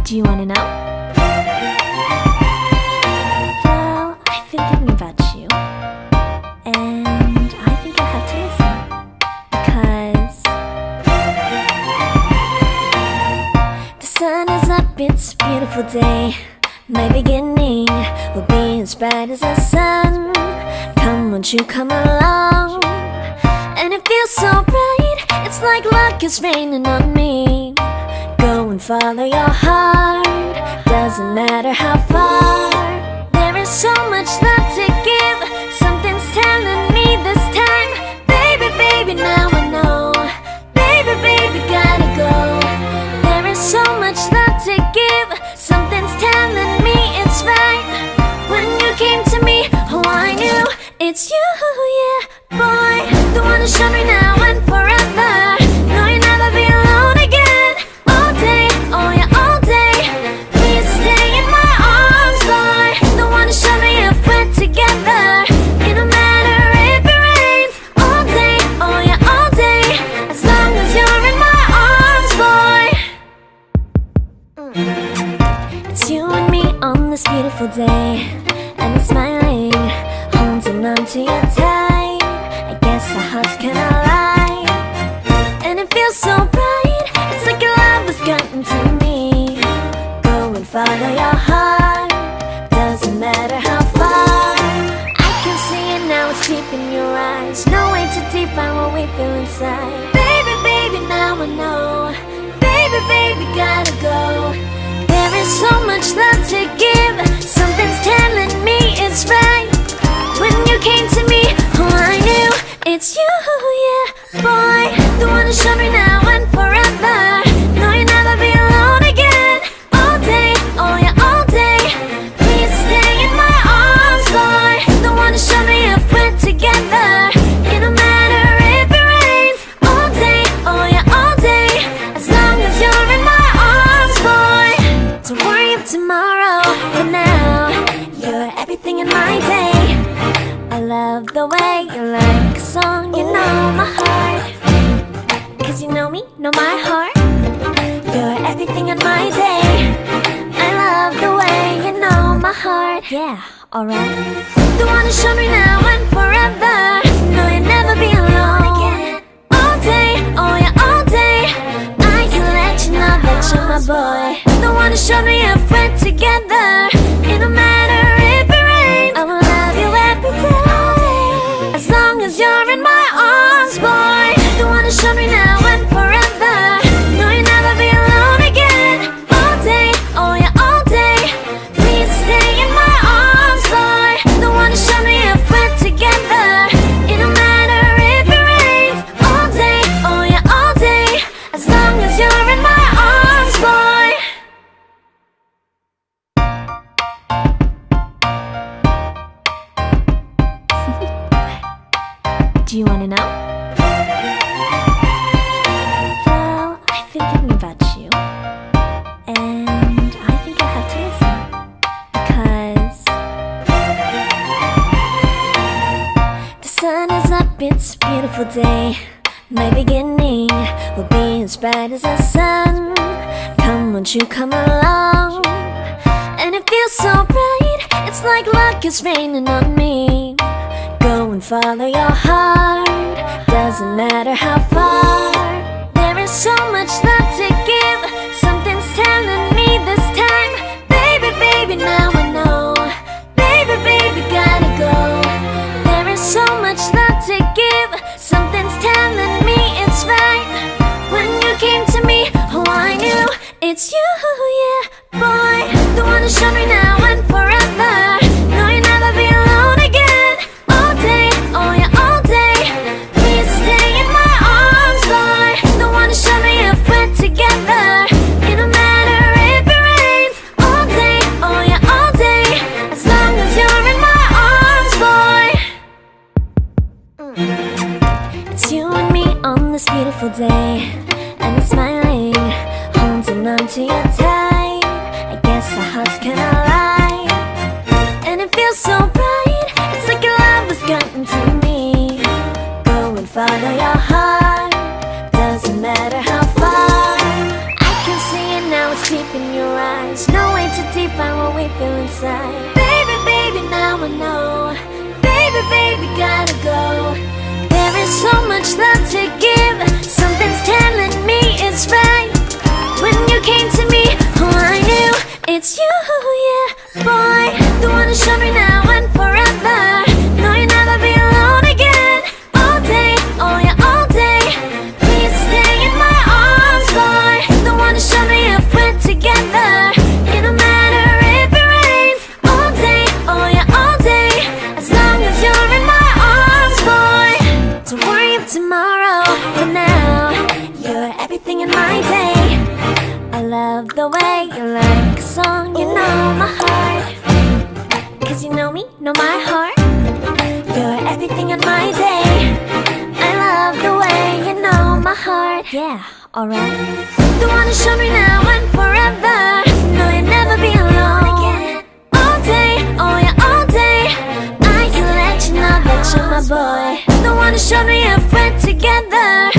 Do you want to know? Well, I've been thinking about you, and I think I have to listen, because the sun is up, it's a beautiful day. My beginning will be as bright as the sun. Come, won't you come along? And it feels so bright, it's like luck is raining on me. Go and follow your heart, doesn't matter how far. There is so much love to give, something's telling me this time. Baby, baby, now I know. Baby, baby, gotta go. There is so much love to give, something's telling me it's right. When you came to me, oh I knew it's you, yeah, boy. The one who showed me now and forever. No, you'll never be alone again. All day, oh yeah, all day. Please stay in my arms, boy. The one who showed me if we're together. It don't matter if it rains. All day, oh yeah, all day. As long as you're in my arms, boy. It's you and me on this beautiful day, and we're smiling, holding on to you tight. I guess our hearts cannot lie, and it feels so bright. It's like your love has gotten to me. Go and follow your heart, doesn't matter how far. I can see it now, it's deep in your eyes. No way to define what we feel inside. Baby, baby, now I know. Baby, baby, gotta go. There is so much love to give, something's telling me it's right. When you came to me, oh I knew it's you, yeah, boy. The one who showed me now and forever. No, you'll never be alone again. All day, oh yeah, all day. Please stay in my arms, boy. The one who showed me if we're together. It don't matter if it rains. All day, oh yeah, all day. As long as you're in my arms, boy. Don't worry of tomorrow, for now you're everything in my day. I love the way you like a song, you know my heart. Cause you know me, know my heart. You're everything in my day. I love the way you know my heart. Yeah, alright. The one who showed me now and forever. No, you'll never be alone again. All day, oh yeah, all day. I can let you know that you're my boy. The one who showed me if we're together. It don't matter if it rains. I will love you every day. As long as you're in my arms, boy. The one who showed me now and forever. No, you'll never be alone again. All day, oh yeah, all day. Please stay in my arms, boy. The one who showed me if we're together. It don't matter if it rains. All day, oh yeah, all day. As long as you're in my arms, boy. Do you want to know? Well, I've been thinking about you, and I think I have to listen, because the sun is up, it's a beautiful day. My beginning will be as bright as the sun. Come, won't you come along? And it feels so bright, it's like luck is raining on me. Go and follow your heart, doesn't matter how far. There is so much love to give, something's telling me this time. Baby, baby, now I know. Baby, baby, gotta go. There is so much love to give, something's telling me it's right. When you came to me, oh I knew it's you, yeah, boy. The one who showed me now and forever. No, you'll never be alone again. All day, oh yeah, all day. Please stay in my arms, boy. The one who showed me if we're together. It don't matter if it rains. All day, oh yeah, all day. As long as you're in my arms, boy. It's you and me on this beautiful day, and we're smiling, holding on to you tight. I guess our hearts cannot lie, and it feels so bright. It's like your love has gotten to me. Go and follow your heart, doesn't matter how far. I can see it now, it's deep in your eyes. find what we feel inside. Baby, baby, now I know. Baby, baby, gotta go. There is so much love to give. Something's telling me it's right. When you came to me, oh, I knew it's you, yeah, boy. The one to show me now and forever. No, you'll never be alone again. All day, oh yeah, all day. Please stay in my arms, boy. The one to show me if we're together. It don't matter if it rains. All day, oh yeah, all day. As long as you're in my arms, boy. Don't worry of tomorrow. For now, you're everything in my day. I love the way you like a song. You know my heart. Cause you know me, know my heart. You're everything in my day. I love the way you know my heart. Yeah, alright. The one to show me now and forever. No, you'll never be alone again. All day, oh yeah, all day. I can let you know that you're my boy. The one to show me if we're together.